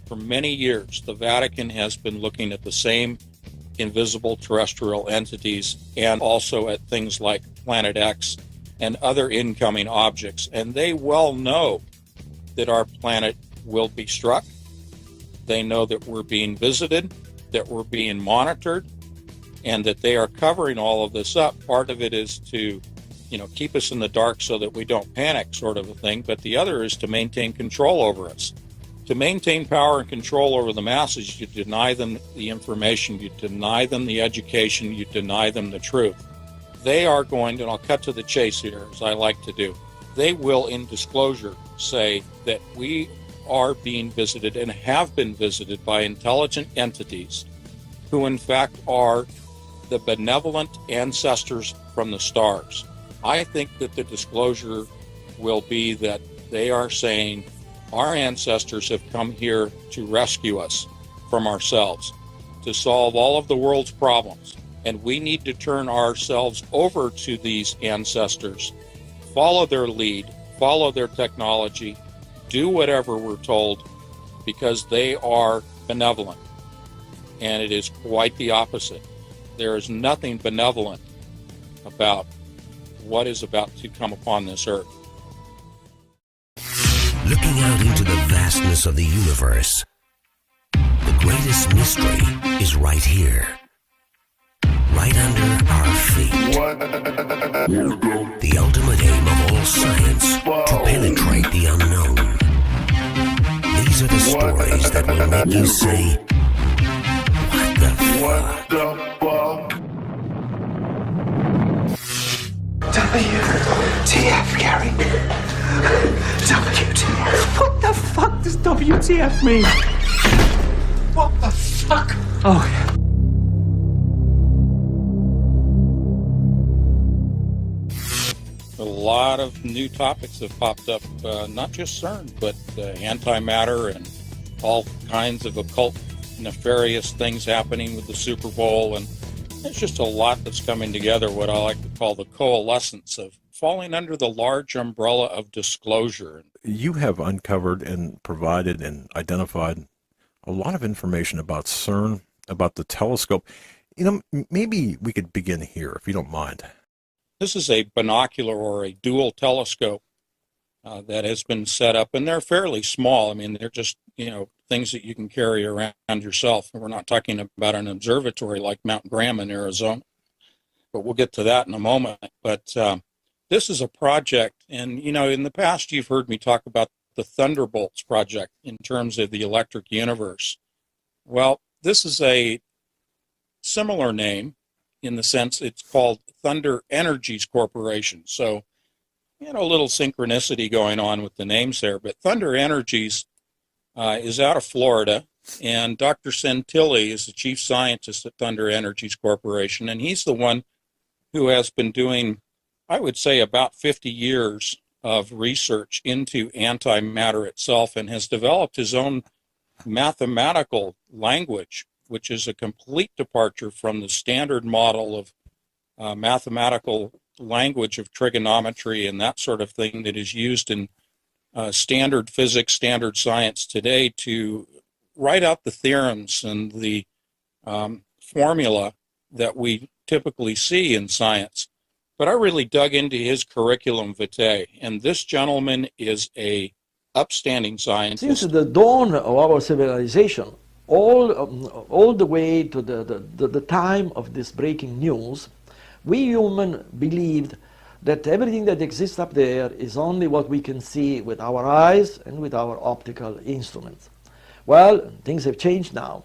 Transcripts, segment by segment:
For many years, the Vatican has been looking at the same invisible terrestrial entities and also at things like Planet X and other incoming objects. And they well know that our planet will be struck. They know that we're being visited, that we're being monitored, and that they are covering all of this up. Part of it is to, keep us in the dark so that we don't panic, sort of a thing. But the other is to maintain control over us. To maintain power and control over the masses, you deny them the information, you deny them the education, you deny them the truth. They are going, and I'll cut to the chase here, as I like to do, they will, in disclosure, say that we are being visited and have been visited by intelligent entities who, in fact, are the benevolent ancestors from the stars. I think that the disclosure will be that they are saying our ancestors have come here to rescue us from ourselves, to solve all of the world's problems, and we need to turn ourselves over to these ancestors, follow their lead, follow their technology, do whatever we're told, because they are benevolent. And it is quite the opposite. There is nothing benevolent about what is about to come upon this earth. Looking out into the vastness of the universe, the greatest mystery is right here, right under our feet. The ultimate aim of all science, to penetrate the unknown. These are the stories that will make you say, what the fuck? WTF, Gary. WTF. What the fuck does WTF mean? What the fuck? Oh, yeah. A lot of new topics have popped up, not just CERN, but antimatter and all kinds of occult, nefarious things happening with the Super Bowl. And there's just a lot that's coming together, what I like to call the coalescence of falling under the large umbrella of disclosure. You have uncovered and provided and identified a lot of information about CERN, about the telescope. Maybe we could begin here, if you don't mind. This is a binocular or a dual telescope that has been set up, and they're fairly small. I mean, they're just, things that you can carry around yourself. We're not talking about an observatory like Mount Graham in Arizona, but we'll get to that in a moment. But this is a project, and, in the past, you've heard me talk about the Thunderbolts project in terms of the electric universe. Well, this is a similar name in the sense it's called Thunder Energies Corporation. So, a little synchronicity going on with the names there. But Thunder Energies is out of Florida, and Dr. Santilli is the chief scientist at Thunder Energies Corporation, and he's the one who has been doing, I would say, about 50 years of research into antimatter itself, and has developed his own mathematical language, which is a complete departure from the standard model of mathematical language of trigonometry and that sort of thing that is used in standard physics, standard science today to write out the theorems and the formula that we typically see in science. But I really dug into his curriculum vitae, and this gentleman is a upstanding scientist. Since the dawn of our civilization, all the way to the time of this breaking news, we humans believed that everything that exists up there is only what we can see with our eyes and with our optical instruments. Well, things have changed now,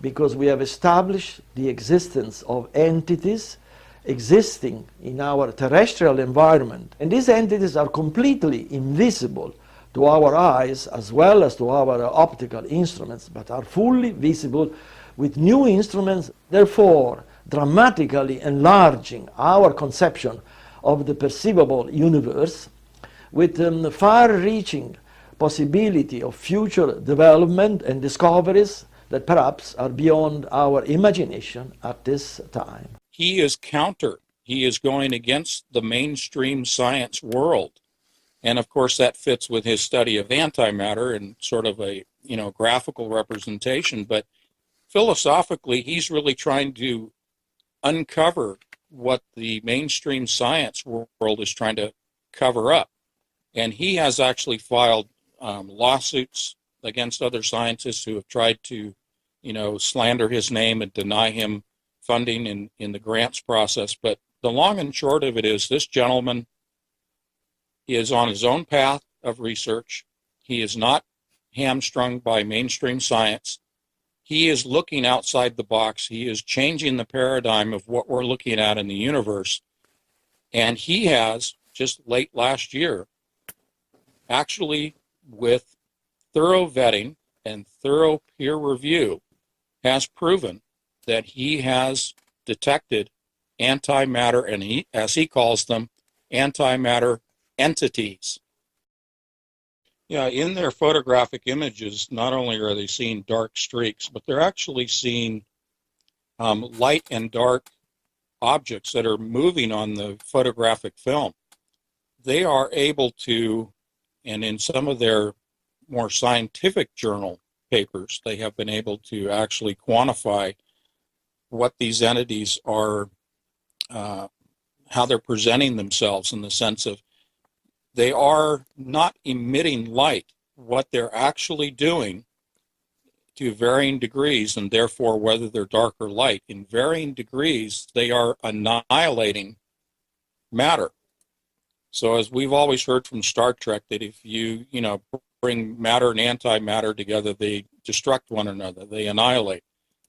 because we have established the existence of entities existing in our terrestrial environment. And these entities are completely invisible to our eyes as well as to our optical instruments, but are fully visible with new instruments, therefore dramatically enlarging our conception of the perceivable universe, with far-reaching possibility of future development and discoveries that perhaps are beyond our imagination at this time. He is counter. He is going against the mainstream science world. And of course, that fits with his study of antimatter and sort of a, graphical representation. But philosophically, he's really trying to uncover what the mainstream science world is trying to cover up. And he has actually filed lawsuits against other scientists who have tried to, slander his name and deny him funding in the grants process. But the long and short of it is this gentleman is on his own path of research. He is not hamstrung by mainstream science. He is looking outside the box. He is changing the paradigm of what we're looking at in the universe. And he has, just late last year, actually with thorough vetting and thorough peer review, has proven that he has detected antimatter, and he, as he calls them, antimatter entities. Yeah, in their photographic images, not only are they seeing dark streaks, but they're actually seeing light and dark objects that are moving on the photographic film. They are able to, and in some of their more scientific journal papers, they have been able to actually quantify what these entities are, how they're presenting themselves, in the sense of they are not emitting light. What they're actually doing, to varying degrees, and therefore whether they're dark or light, in varying degrees, they are annihilating matter. So as we've always heard from Star Trek, that if you, bring matter and antimatter together, they destruct one another, they annihilate.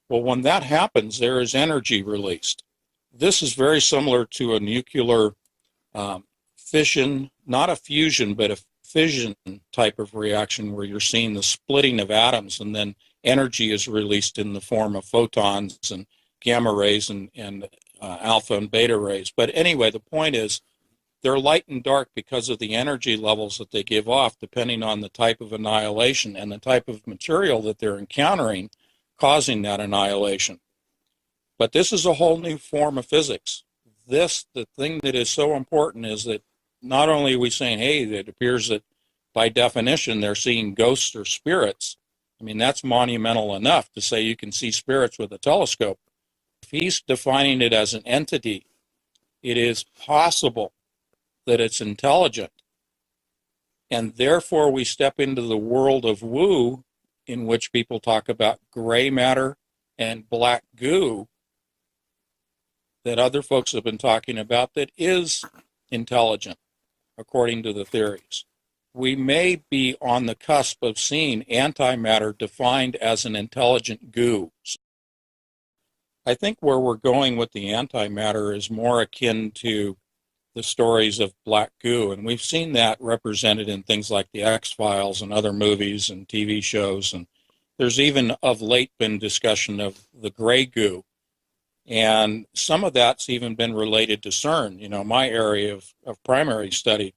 Well, when that happens, there is energy released. This is very similar to a nuclear fission, not a fusion, but a fission type of reaction, where you're seeing the splitting of atoms, and then energy is released in the form of photons and gamma rays and alpha and beta rays. But anyway, the point is, they're light and dark because of the energy levels that they give off, depending on the type of annihilation and the type of material that they're encountering, causing that annihilation. But this is a whole new form of physics. The thing that is so important is that not only are we saying, hey, it appears that by definition they're seeing ghosts or spirits. I mean, that's monumental enough to say you can see spirits with a telescope. If he's defining it as an entity, it is possible that it's intelligent. And therefore we step into the world of woo, in which people talk about gray matter and black goo that other folks have been talking about, that is intelligent, according to the theories. We may be on the cusp of seeing antimatter defined as an intelligent goo. I think where we're going with the antimatter is more akin to the stories of black goo, and we've seen that represented in things like the X-Files and other movies and TV shows, and there's even of late been discussion of the gray goo, and some of that's even been related to CERN, my area of primary study,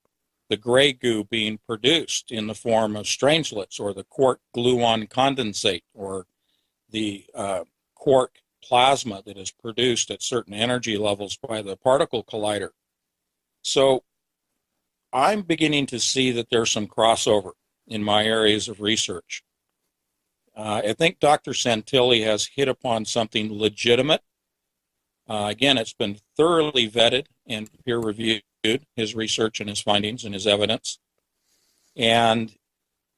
the gray goo being produced in the form of strangelets, or the quark gluon condensate, or the quark plasma that is produced at certain energy levels by the particle collider. So I'm beginning to see that there's some crossover in my areas of research. I think Dr. Santilli has hit upon something legitimate. Again, it's been thoroughly vetted and peer-reviewed, his research and his findings and his evidence. And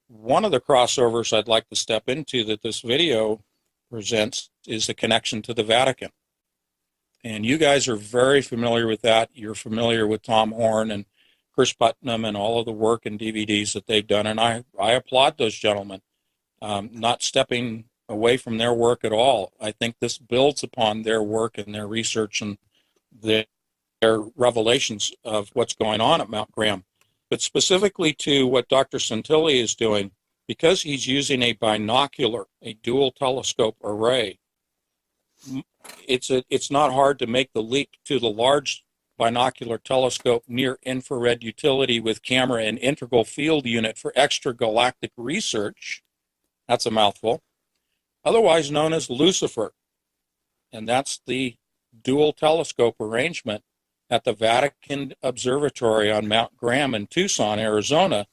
one of the crossovers I'd like to step into that this video presents is the connection to the Vatican. And you guys are very familiar with that. You're familiar with Tom Horn and Chris Putnam and all of the work and DVDs that they've done. And I applaud those gentlemen, not stepping away from their work at all. I think this builds upon their work and their research and their revelations of what's going on at Mount Graham. But specifically to what Dr. Santilli is doing, because he's using a binocular, a dual telescope array, it's not hard to make the leap to the large binocular telescope near infrared utility with camera and integral field unit for extragalactic research. That's a mouthful. Otherwise known as Lucifer. And that's the dual telescope arrangement at the Vatican Observatory on Mount Graham in Tucson, Arizona,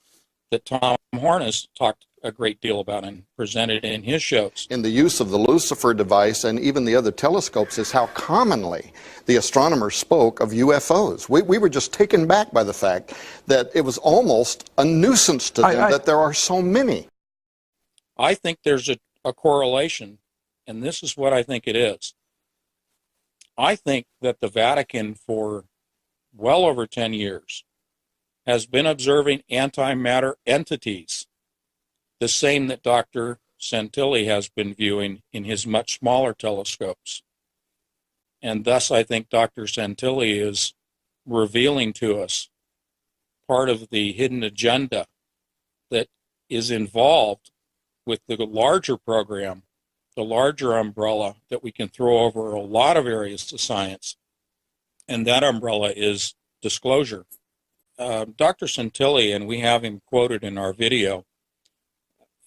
that Tom Horn has talked a great deal about and presented in his shows. In the use of the Lucifer device and even the other telescopes is how commonly the astronomers spoke of UFOs. We were just taken back by the fact that it was almost a nuisance to them that there are so many. I think there's a correlation, and this is what I think it is. I think that the Vatican for well over 10 years has been observing antimatter entities, the same that Dr. Santilli has been viewing in his much smaller telescopes. And thus I think Dr. Santilli is revealing to us part of the hidden agenda that is involved with the larger program, the larger umbrella that we can throw over a lot of areas of science. And that umbrella is disclosure. Dr. Santilli, and we have him quoted in our video,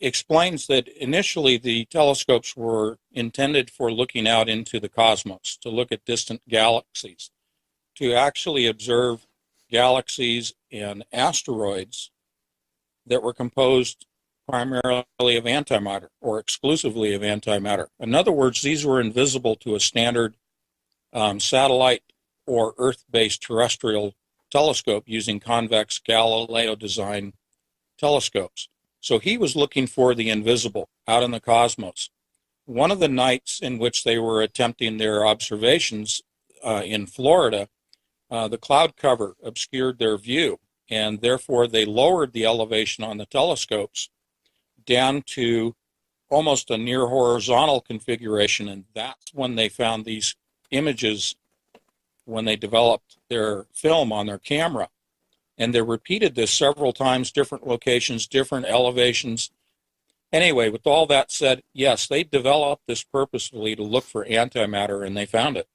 explains that initially the telescopes were intended for looking out into the cosmos, to look at distant galaxies, to actually observe galaxies and asteroids that were composed primarily of antimatter or exclusively of antimatter. In other words, these were invisible to a standard satellite or Earth-based terrestrial telescope using convex Galileo design telescopes. So he was looking for the invisible out in the cosmos. One of the nights in which they were attempting their observations in Florida, the cloud cover obscured their view, and therefore they lowered the elevation on the telescopes down to almost a near horizontal configuration, and that's when they found these images when they developed their film on their camera. And they repeated this several times, different locations, different elevations. Anyway, with all that said, yes, they developed this purposefully to look for antimatter, and they found it.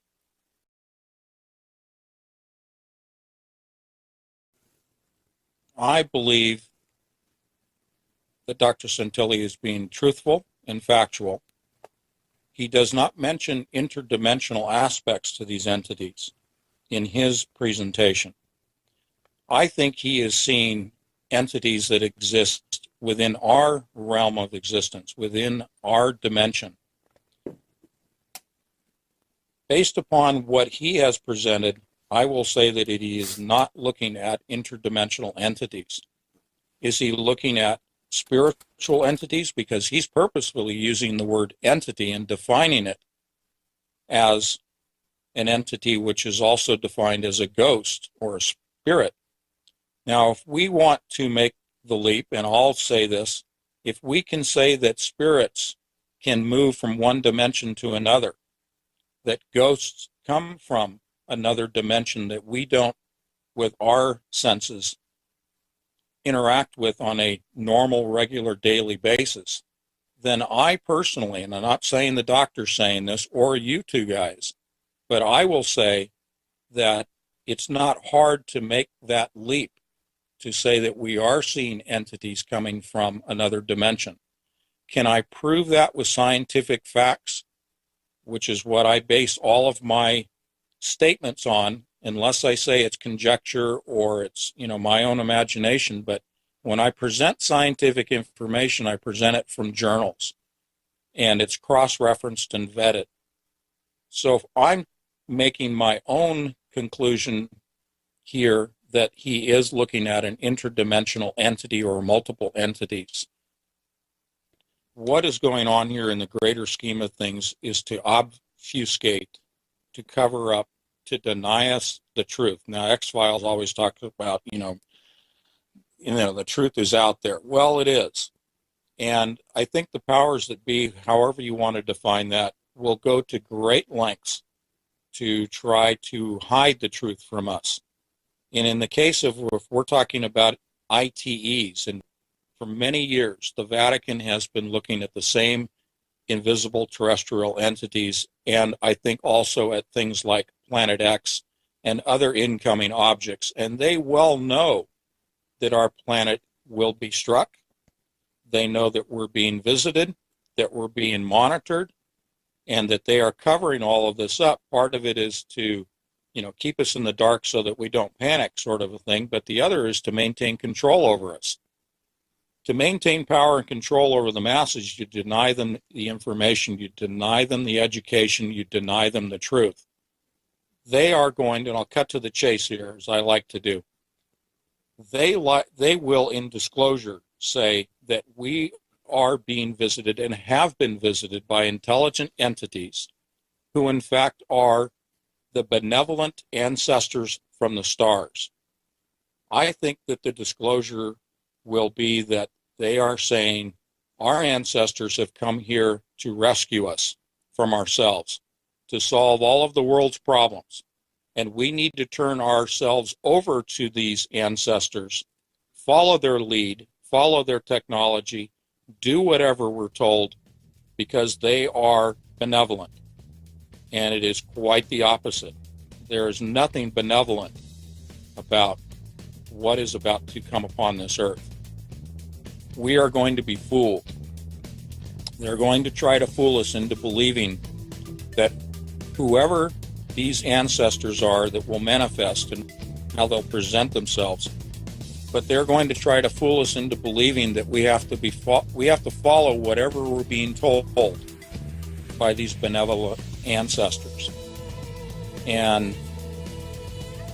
I believe that Dr. Santilli is being truthful and factual. He does not mention interdimensional aspects to these entities in his presentation. I think he is seeing entities that exist within our realm of existence, within our dimension. Based upon what he has presented, I will say that he is not looking at interdimensional entities. Is he looking at spiritual entities? Because he's purposefully using the word entity and defining it as an entity which is also defined as a ghost or a spirit. Now, if we want to make the leap, and I'll say this, if we can say that spirits can move from one dimension to another, that ghosts come from another dimension that we don't, with our senses, interact with on a normal, regular, daily basis, then I personally, and I'm not saying the doctor's saying this or you two guys, but I will say that it's not hard to make that leap to say that we are seeing entities coming from another dimension. Can I prove that with scientific facts, which is what I base all of my statements on, unless I say it's conjecture or it's, my own imagination. But when I present scientific information, I present it from journals, and it's cross-referenced and vetted. So if I'm making my own conclusion here that he is looking at an interdimensional entity or multiple entities, what is going on here in the greater scheme of things is to obfuscate, to cover up, to deny us the truth. Now, X-Files always talks about, the truth is out there. Well, it is. And I think the powers that be, however you want to define that, will go to great lengths to try to hide the truth from us. And in the case of, if we're talking about ITEs, and for many years, the Vatican has been looking at the same invisible terrestrial entities, and I think also at things like Planet X and other incoming objects. And they well know that our planet will be struck. They know that we're being visited, that we're being monitored, and that they are covering all of this up. Part of it is to keep us in the dark so that we don't panic, sort of a thing. But the other is to maintain control over us. To maintain power and control over the masses, you deny them the information, you deny them the education, you deny them the truth. They are going to, and I'll cut to the chase here, as I like to do, they will, in disclosure, say that we are being visited and have been visited by intelligent entities who, in fact, are the benevolent ancestors from the stars. I think that the disclosure will be that they are saying our ancestors have come here to rescue us from ourselves, to solve all of the world's problems. And we need to turn ourselves over to these ancestors, follow their lead, follow their technology, do whatever we're told, because they are benevolent. And it is quite the opposite. There is nothing benevolent about what is about to come upon this earth. We are going to be fooled. They're going to try to fool us into believing that whoever these ancestors are that will manifest and how they'll present themselves, but they're going to try to fool us into believing that we have to follow whatever we're being told by these benevolent ancestors. And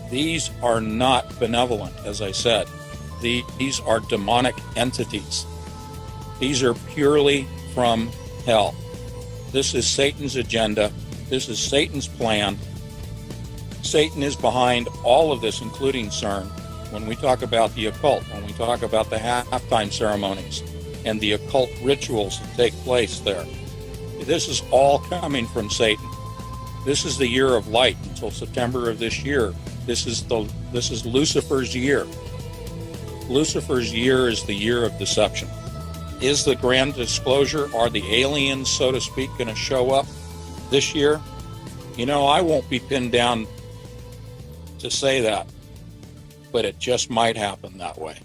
these are not benevolent, as I said. These are demonic entities. These are purely from hell. This is Satan's agenda. This is Satan's plan. Satan is behind all of this, including CERN. When we talk about the occult, when we talk about the halftime ceremonies and the occult rituals that take place there, this is all coming from Satan. This is the year of light until September of this year. This is Lucifer's year. Lucifer's year is the year of deception. Is the grand disclosure, are the aliens, so to speak, going to show up this year? I won't be pinned down to say that, but it just might happen that way.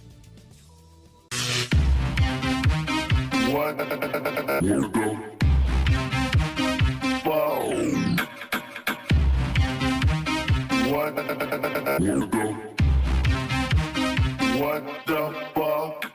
What the fuck?